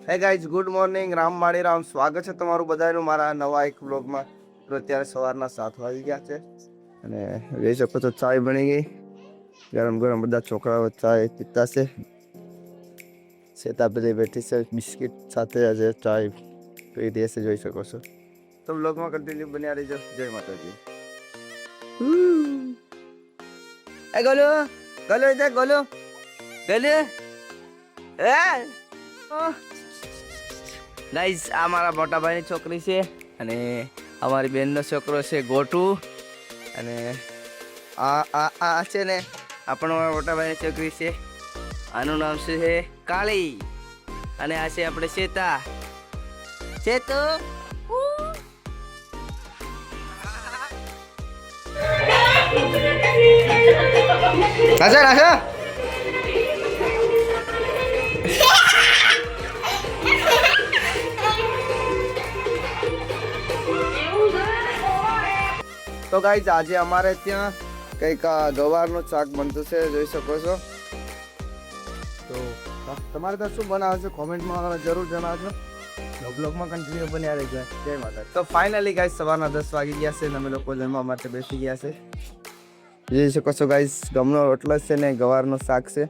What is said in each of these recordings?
હે guys, good morning, Ram માળી રામ. સ્વાગત છે તમારું બધાનું મારા નવા એક વ્લોગમાં. તો અત્યારે સવારના 7 વાગી ગયા છે અને જોઈ શકો છો ચાય બની ગઈ. ગરમ ગરમ બધા છોકરાઓ ચાય પીતા છે. સેતાપેલી બેઠી છે બિસ્કિટ સાથે, આજે ચાય પી રહી છે, જોઈ શકો છો. તો વ્લોગમાં કન્ટિન્યુ બન્યા રહીજો. જય માતાજી. એ ગોલો ગોલો ઇધર ગોલો ગોલો ગાઈઝ, આ મારા મોટા ભાઈની છોકરી છે અને અમારી બેનનો છોકરો છે ગોટુ. અને આ છે ને આ પણ મારા મોટા ભાઈની છોકરી છે. આનું નામ છે કાળી અને આ છે આપણે શેતા. શેતુ રાજા રાજા તો ગાઈઝ, આજે અમારે ત્યાં કંઈક ગવારનું શાક બનતું છે, જોઈ શકો છો. તો તમારે ત્યાં શું બનાવે છે કોમેન્ટમાં જરૂર જણાવજો. બ્લોગમાં કન્ટિન્યુ બન્યા રહી ગયા. જય માતા. તો ફાઇનલી ગાઈઝ, સવારના 10 વાગી ગયા છે અને અમે લોકો જમવા માટે બેસી ગયા છે. જોઈ શકો છો ગાઈઝ, ગમનો રોટલો છે ને ગવારનું શાક છે.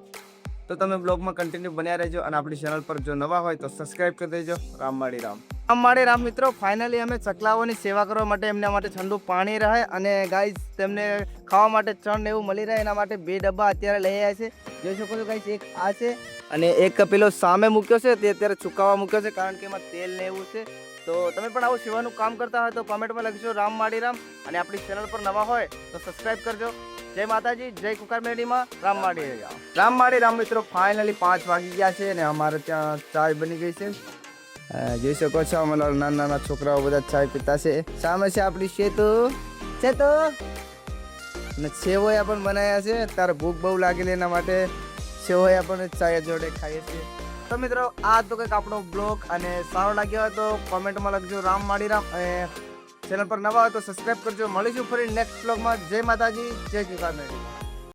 તો તમે બ્લોગમાં કન્ટિન્યુ બન્યા રહેજો અને આપણી ચેનલ પર જો નવા હોય તો સબસ્ક્રાઇબ કરી દેજો. રામ માળી રામ. રામ માળી રામ મિત્રો. ફાઇનલી અમે ચકલાઓની સેવા કરવા માટે એમના માટે ઠંડુ પાણી રહે અને ગાઈઝ તેમને ખાવા માટે ચણ ને એવું મળી રહે એના માટે 2 ડબ્બા અત્યારે લઈ આવ્યા છે. જોઈ શકો છો ગાઈઝ, એક આ છે અને એક પેલો સામે મૂક્યો છે, તે અત્યારે છુકાવા મૂક્યો છે કારણ કે એમાં તેલ ને એવું છે. તો તમે પણ આવું સેવાનું કામ કરતા હોય તો કોમેન્ટમાં લખજો રામ માળી રામ અને આપણી ચેનલ પર નવા હોય તો સબસ્ક્રાઇબ કરજો. જય માતાજી, જય કુકાર મેડીમાં. રામ માળી રામ. રામ માળી રામ મિત્રો. ફાઇનલી 5 વાગી ગયા છે અને અમારે ત્યાં ચાય બની ગઈ છે. જોઈ શકો છો, અમારા નાના નાના છોકરાઓ બધા ચાય પીતા છે. સામે છે આપણી શેતુ અને સેવોયા પણ બનાવ્યા છે. તારે ભૂખ બહુ લાગેલી એના માટે સેવોયા પણ ચાય જોડે ખાઈએ છીએ. તો મિત્રો, આ તો કંઈક આપણો બ્લોગ અને સારો લાગ્યો હોય તો કોમેન્ટમાં લખજો રામ માળી રામ અને ચેનલ પર નવા હોય તો સબસ્ક્રાઇબ કરજો. મળીશું ફરી નેક્સ્ટ બ્લોગમાં. જય માતાજી, જય કુકાર મેડી.